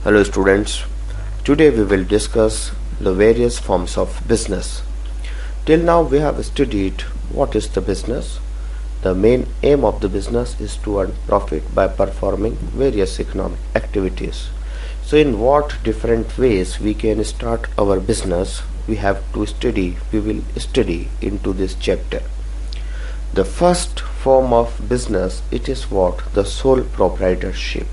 Hello students, today we will discuss the various forms of business. Till now we have studied what is the business. The main aim of the business is to earn profit by performing various economic activities. So in what different ways we can start our business, we will study into this chapter. The first form of business, it is what? The sole proprietorship.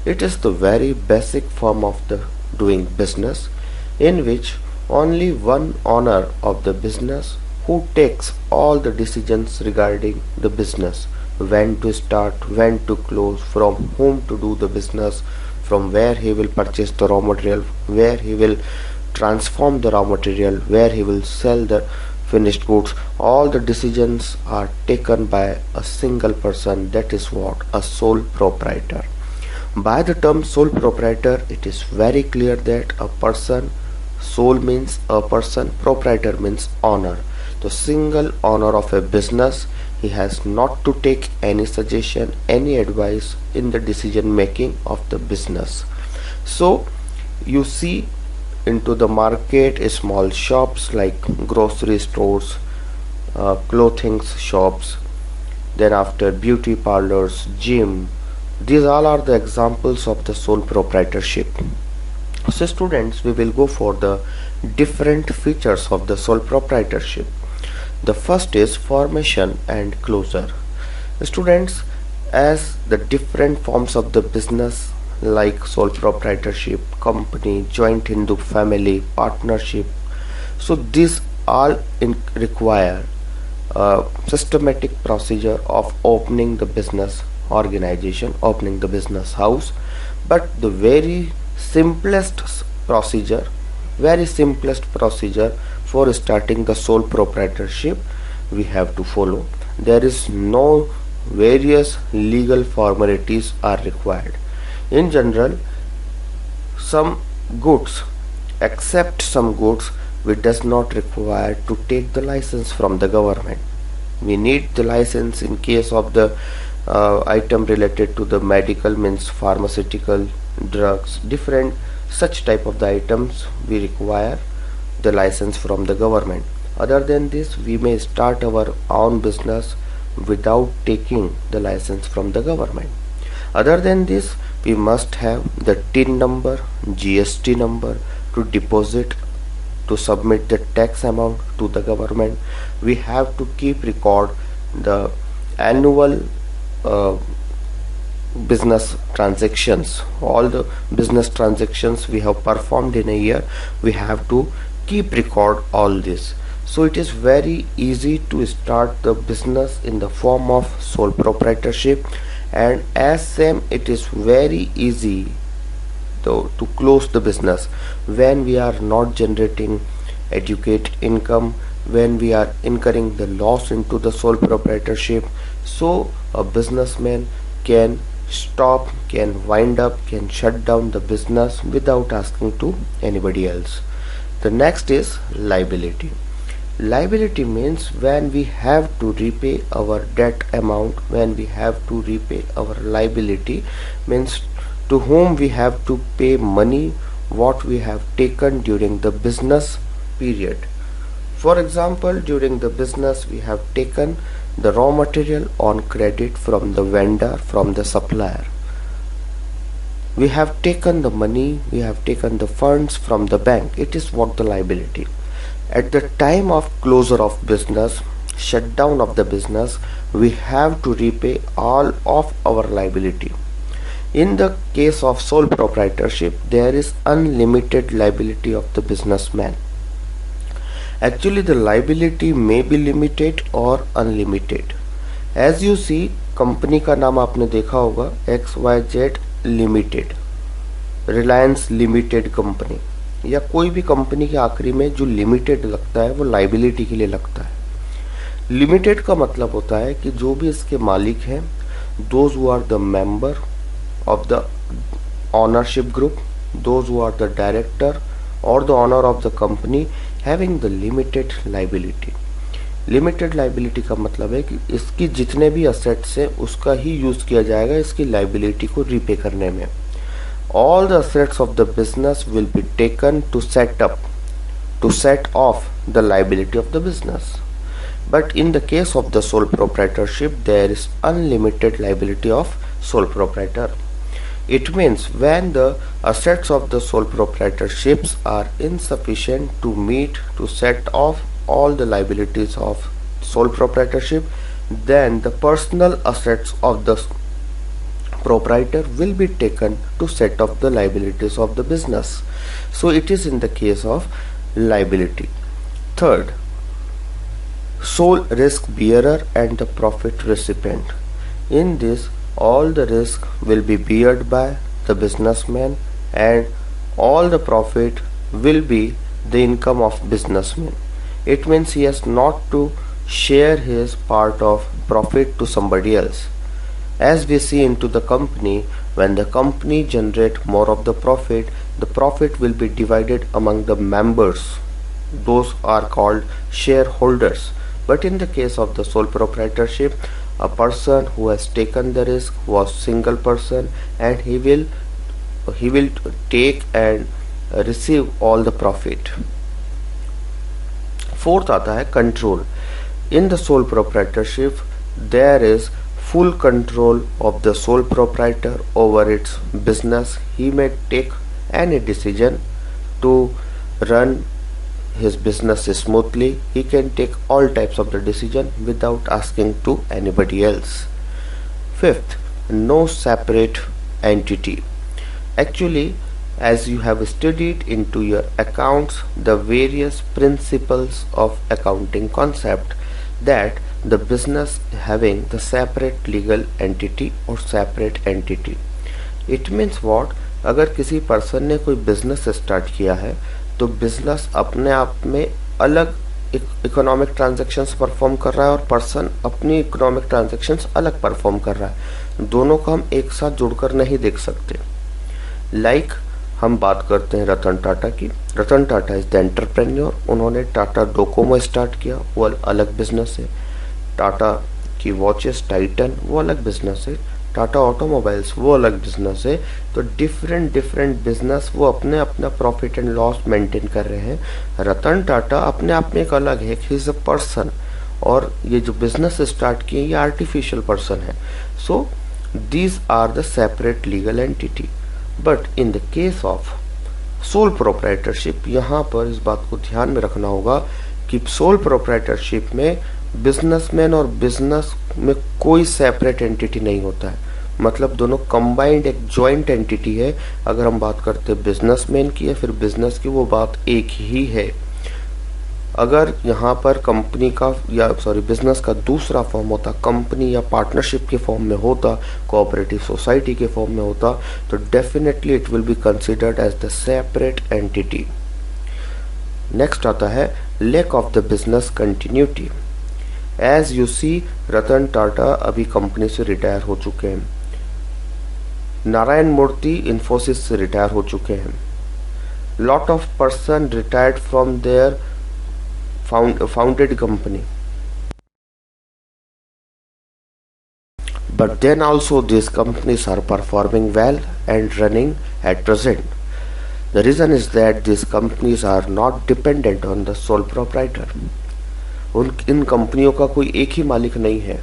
It is the very basic form of the doing business in which only one owner of the business who takes all the decisions regarding the business, when to start, when to close, from whom to do the business, from where he will purchase the raw material, where he will transform the raw material, where he will sell the finished goods. All the decisions are taken by a single person, that is what? A sole proprietor. By the term sole proprietor, it is very clear that a person, sole means a person, proprietor means owner. The single owner of a business, he has not to take any suggestion, any advice in the decision making of the business. So you see into the market small shops like grocery stores, clothing shops, then after beauty parlors, gym. These all are the examples of the sole proprietorship. So students, we will go for the different features of the sole proprietorship. The first is formation and closure. Students, as the different forms of the business like sole proprietorship, company, joint Hindu family, partnership, so these all require a systematic procedure of opening the business organization, opening the business house. But the very simplest procedure for starting the sole proprietorship we have to follow. There is no various legal formalities are required. In general, some goods, except some goods, we does not require to take the license from the government. We need the license in case of the item related to the medical, means pharmaceutical, drugs, different such type of the items we require the license from the government. Other than this, we may start our own business without taking the license from the government. Other than this, we must have the TIN number, GST number to deposit, to submit the tax amount to the government. We have to keep record the annual business transactions, all the business transactions we have performed in a year. We have to keep record all this. So it is very easy to start the business in the form of sole proprietorship, and as same it is very easy to close the business when we are not generating adequate income, when we are incurring the loss into the sole proprietorship. So a businessman can stop, can wind up, can shut down the business without asking to anybody else. The next is liability. Liability means when we have to repay our debt amount, when we have to repay our liability, means to whom we have to pay money what we have taken during the business period. For example, during the business we have taken the raw material on credit from the vendor, from the supplier. We have taken the money, we have taken the funds from the bank. It is what the liability. At the time of closure of business, shutdown of the business, we have to repay all of our liability. In the case of sole proprietorship, there is unlimited liability of the businessman. Actually, the liability may be limited or unlimited. As you see, company का नाम आपने देखा होगा XYZ limited, Reliance limited company, या कोई भी company के आखिरी में जो लिमिटेड लगता है वो लाइबिलिटी के लिए लगता है। लिमिटेड का मतलब होता है कि जो भी इसके मालिक हैं, those who are the member of the ownership group, those who are the director or the owner of the company having the limited liability. Limited liability का मतलब है कि इसकी जितने भी असेट्स हैं उसका ही यूज किया जाएगा इसकी लाइबिलिटी को रीपे करने में। all the assets of the business will be taken to set off the liability of the business. But in the case of the sole proprietorship, there is unlimited liability of sole proprietor. It means when the assets of the sole proprietorships are insufficient to set off all the liabilities of sole proprietorship, then the personal assets of the proprietor will be taken to set off the liabilities of the business. So it is in the case of liability. Third, sole risk bearer and the profit recipient. In this, all the risk will be beared by the businessman and all the profit will be the income of businessman. It means he has not to share his part of profit to somebody else. As we see into the company, when the company generate more of the profit will be divided among the members. Those are called shareholders. But in the case of the sole proprietorship, a person who has taken the risk was single person and he will take and receive all the profit. Fourth आता है control. In the sole proprietorship, there is full control of the sole proprietor over its business. He may take any decision to run his business smoothly. He can take all types of the decision without asking to anybody else. Fifth, no separate entity. Actually, as you have studied into your accounts the various principles of accounting concept, that the business having the separate legal entity or separate entity. It means what? अगर किसी person ने कोई business start किया है तो business अपने आप में अलग इकोनॉमिक ट्रांजैक्शंस परफॉर्म कर रहा है और पर्सन अपनी इकोनॉमिक ट्रांजैक्शंस अलग परफॉर्म कर रहा है. दोनों को हम एक साथ जुड़कर नहीं देख सकते. लाइक हम बात करते हैं रतन टाटा की. Ratan Tata is the entrepreneur. उन्होंने टाटा डोकोमो स्टार्ट किया, वो अलग बिजनेस है. टाटा की वॉचेस टाइटन, वो अलग बिजनेस है. टाटा ऑटोमोबाइल्स, वो अलग बिजनेस है. तो डिफरेंट बिजनेस वो अपने अपना प्रॉफिट एंड लॉस मेंटेन कर रहे हैं. रतन टाटा अपने आप में एक अलग है, ही इज अ पर्सन, और ये जो बिजनेस स्टार्ट किए ये आर्टिफिशियल पर्सन है. So these are the separate legal entity. But in the case of sole proprietorship, यहाँ पर इस बात को ध्यान में रखना होगा कि सोल प्रोप्राइटरशिप में बिजनेसमैन और बिजनेस में कोई सेपरेट एंटिटी नहीं होता है. मतलब दोनों कंबाइंड एक जॉइंट एंटिटी है. अगर हम बात करते हैं बिजनेसमैन की या फिर बिजनेस की, वो बात एक ही है. अगर यहाँ पर कंपनी का बिजनेस का दूसरा फॉर्म होता, कंपनी या पार्टनरशिप के फॉर्म में होता, कोऑपरेटिव सोसाइटी के फॉर्म में होता, तो definitely it will be considered as the separate entity. Next आता है lack of the business continuity. As you see, Ratan Tata अभी कंपनी से रिटायर हो चुके हैं. नारायण मूर्ति इन्फोसिस से रिटायर हो चुके हैं. Lot of person retired from their founded company, but then also these companies are performing well and running at present. The reason is that these companies are not dependent on the sole proprietor. इन कंपनियों का कोई एक ही मालिक नहीं है.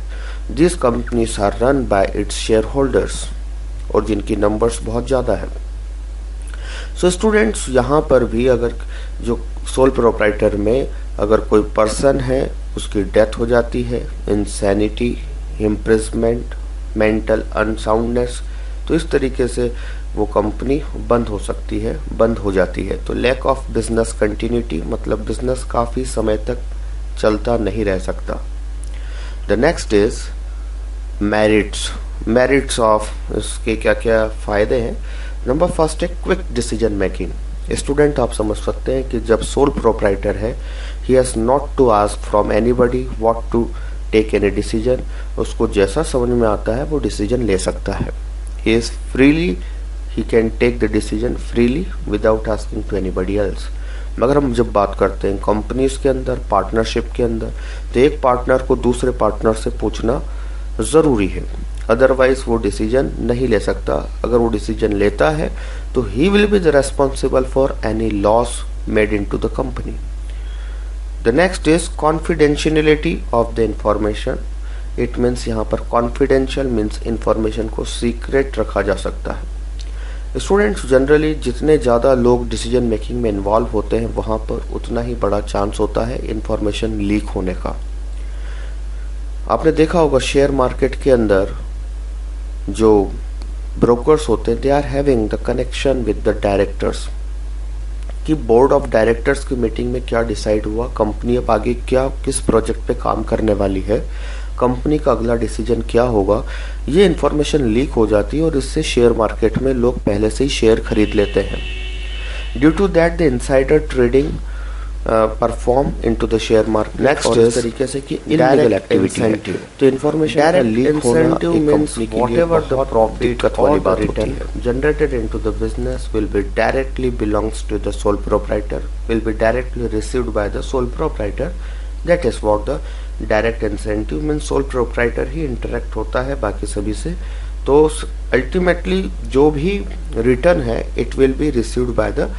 These companies are run by its shareholders, और जिनकी numbers बहुत ज़्यादा है. सो स्टूडेंट्स, यहाँ पर भी अगर जो सोल प्रोप्राइटर में अगर कोई पर्सन है उसकी डेथ हो जाती है, इंसैनिटी, इम्प्रिजमेंट, मेंटल अनसाउंडनेस, तो इस तरीके से वो कंपनी बंद हो सकती है, बंद हो जाती है. तो लैक ऑफ बिजनेस कंटिन्यूटी मतलब बिजनेस काफ़ी समय तक चलता नहीं रह सकता. The next is merits of, इसके क्या क्या फ़ायदे हैं. नंबर फर्स्ट है क्विक डिसीजन मेकिंग. स्टूडेंट, आप समझ सकते हैं कि जब सोल प्रोप्राइटर है, he has not to ask from anybody what to take any decision. उसको जैसा समझ में आता है वो डिसीजन ले सकता है. He is freely, he can take the decision freely without asking to anybody else. मगर हम जब बात करते हैं कंपनीज के अंदर, पार्टनरशिप के अंदर, तो एक पार्टनर को दूसरे पार्टनर से पूछना ज़रूरी है. अदरवाइज वो डिसीजन नहीं ले सकता। अगर वो डिसीजन लेता है तो he will be the responsible for any loss made into the company. The next is confidentiality of the information. It means यहाँ पर कॉन्फिडेंशियल मीन्स इंफॉर्मेशन को सीक्रेट रखा जा सकता है। स्टूडेंट्स, जनरली जितने ज़्यादा लोग डिसीजन मेकिंग में इन्वॉल्व होते हैं वहाँ पर उतना ही बड़ा चांस होता है इंफॉर्मेशन लीक होने का। आपने देखा होगा शेयर मार्केट के अंदर जो ब्रोकर्स होते हैं they are having the connection with the directors कि बोर्ड ऑफ डायरेक्टर्स की मीटिंग में क्या डिसाइड हुआ, कंपनी अब आगे क्या किस प्रोजेक्ट पे काम करने वाली है, कंपनी का अगला डिसीजन क्या होगा। ये इन्फॉर्मेशन लीक हो जाती है और इससे शेयर मार्केट में लोग पहले से ही शेयर खरीद लेते हैं। Due to that the insider trading perform into the share market. Next इस तरीके से कि इलीगल एक्टिविटी है, तो इन्फॉर्मेशन का लीक होना एक कंपनी के लिए बहुत दिक्कत वाली बात होती है। Generated into the business will be directly belongs to the sole proprietor, will be directly received by the sole proprietor. That is what the direct incentive means sole proprietor ही इंटरेक्ट होता है बाकी सभी से। तो अल्टीमेटली जो भी return है it will be received by the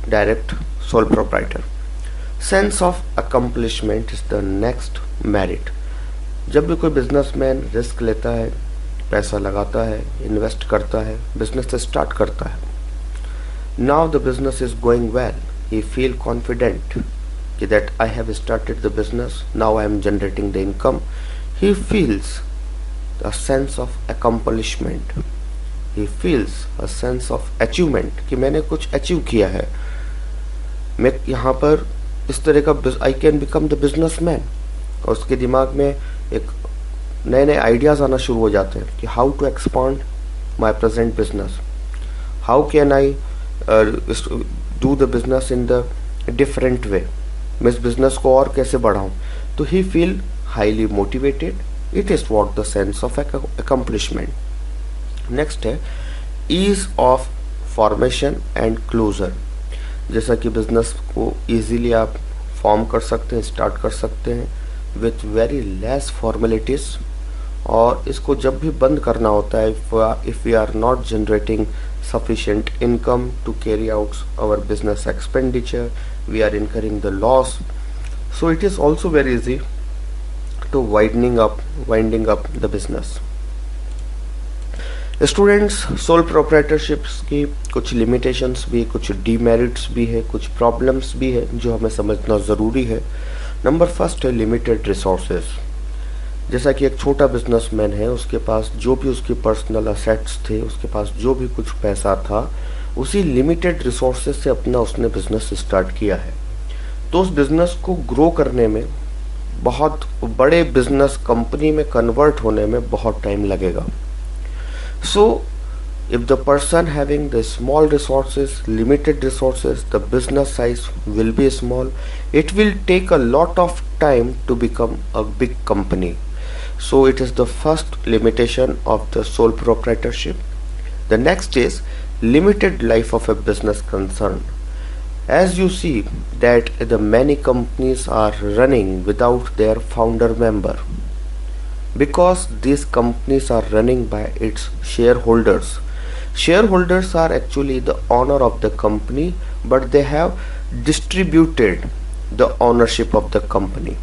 direct sole proprietor. Sense of accomplishment is the next merit. जब भी कोई बिजनेसमैन रिस्क लेता है, पैसा लगाता है, इन्वेस्ट करता है, बिजनेस स्टार्ट करता है, now the business is going well, he feel confident that I have started the business, now I am generating the income. He feels a sense of accomplishment, he feels a sense of achievement कि मैंने कुछ achieve किया है, मैं यहाँ पर इस तरह का I can become the businessman। और उसके दिमाग में एक नए नए आइडियाज आना शुरू हो जाते हैं कि how to expand my present business, how can I do the business in the different way, मैं इस बिजनेस को और कैसे बढ़ाऊं। तो he feel highly motivated. It is what the sense of accomplishment. Next है ease of formation and closure. जैसा कि बिजनेस को इजीली आप फॉर्म कर सकते हैं, स्टार्ट कर सकते हैं विथ वेरी लेस फॉर्मेलिटीज, और इसको जब भी बंद करना होता है if we are not generating sufficient income to carry out our business expenditure, we are incurring the loss, so it is also very easy to winding up the business. Students, sole proprietorships की कुछ limitations भी, कुछ demerits भी है, कुछ problems भी है जो हमें समझना ज़रूरी है। नंबर फर्स्ट है limited resources। जैसा कि एक छोटा बिजनेसमैन है, उसके पास जो भी उसके पर्सनल असेट्स थे, उसके पास जो भी कुछ पैसा था, उसी लिमिटेड रिसोर्सेज से अपना उसने बिजनेस स्टार्ट किया है। तो उस बिजनेस को ग्रो करने में, बहुत बड़े बिजनेस कंपनी में कन्वर्ट होने में बहुत टाइम लगेगा। सो if the person having the small resources, limited resources, the business size will be small, it will take a lot of time to become a big company. So it is the first limitation of the sole proprietorship. The next is limited life of a business concern. As you see that the many companies are running without their founder member, because these companies are running by its shareholders. Shareholders are actually the owner of the company, but they have distributed the ownership of the company.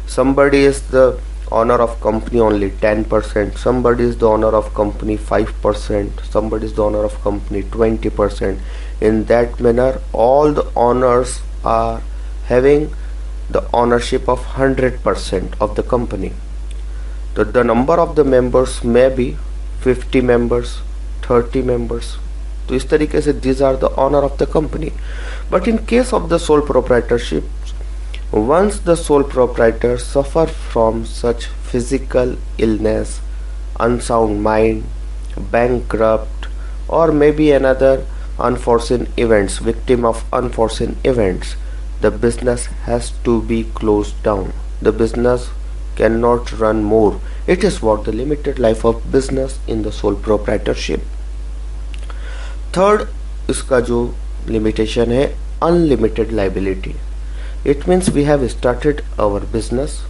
Somebody is the owner of company only 10%, somebody is the owner of company 5%, somebody is the owner of company 20%. In that manner, all the owners are having the ownership of 100% of the company. The number of the members may be 50 members, 30 members. तो इस तरीके से these are the owner of the company. But in case of the sole proprietorship, once the sole proprietor suffer from such physical illness, unsound mind, bankrupt, or maybe another unforeseen events, victim of unforeseen events, the business has to be closed down. The business cannot run more. It is what the limited life of business in the sole proprietorship. Third, इसका जो limitation है unlimited liability. It means we have started our business,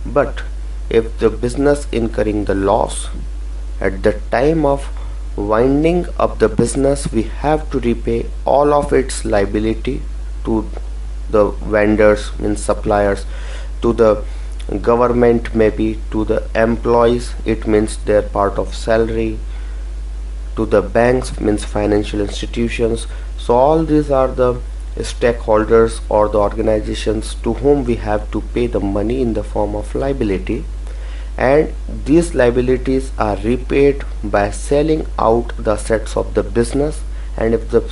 but if the business incurring the loss, at the time of winding up the business, we have to repay all of its liability to the vendors, means suppliers, to the government, maybe to the employees, it means their part of salary, to the banks, means financial institutions. So all these are the stakeholders or the organizations to whom we have to pay the money in the form of liability, and these liabilities are repaid by selling out the assets of the business. And if the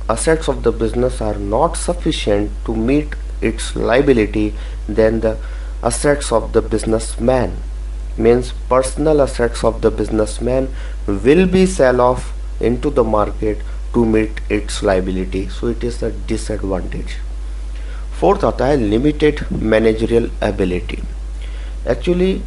assets of the business are not sufficient to meet its liability, then the assets of the businessman, means personal assets of the businessman, will be sell off into the market to meet its liability. So it is a disadvantage. Fourth आता है limited managerial ability. Actually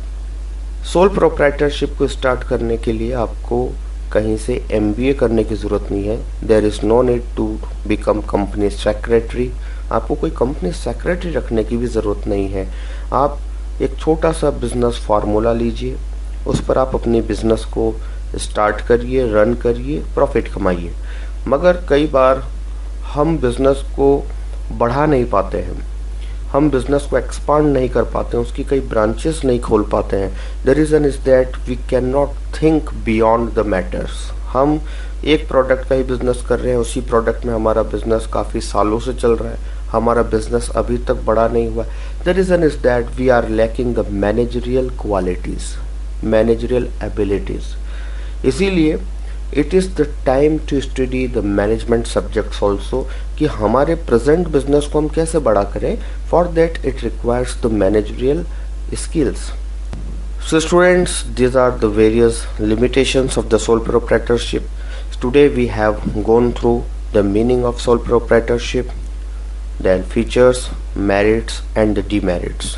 sole proprietorship को start करने के लिए आपको कहीं से MBA करने की ज़रूरत नहीं है. There is no need to become company secretary. आपको कोई कंपनी सेक्रेटरी रखने की भी ज़रूरत नहीं है. आप एक छोटा सा बिजनेस फार्मूला लीजिए, उस पर आप अपनी बिजनेस को स्टार्ट करिए, रन करिए, प्रॉफिट कमाइए. मगर कई बार हम बिजनेस को बढ़ा नहीं पाते हैं, हम बिजनेस को एक्सपांड नहीं कर पाते हैं, उसकी कई ब्रांचेस नहीं खोल पाते हैं. The reason is that we can not think beyond the matters. हम एक प्रोडक्ट का ही बिजनेस कर रहे हैं, उसी प्रोडक्ट में हमारा बिजनेस काफ़ी सालों से चल रहा है, हमारा बिजनेस अभी तक बड़ा नहीं हुआ. The reason is that we are lacking the managerial qualities, managerial abilities. इसीलिए it is the time to study the management subjects also, कि हमारे प्रेजेंट बिजनेस को हम कैसे बड़ा करें. For that it requires the managerial skills. So students, these are the various limitations of the sole proprietorship. Today we have gone through the meaning of sole proprietorship, then features, merits and the demerits.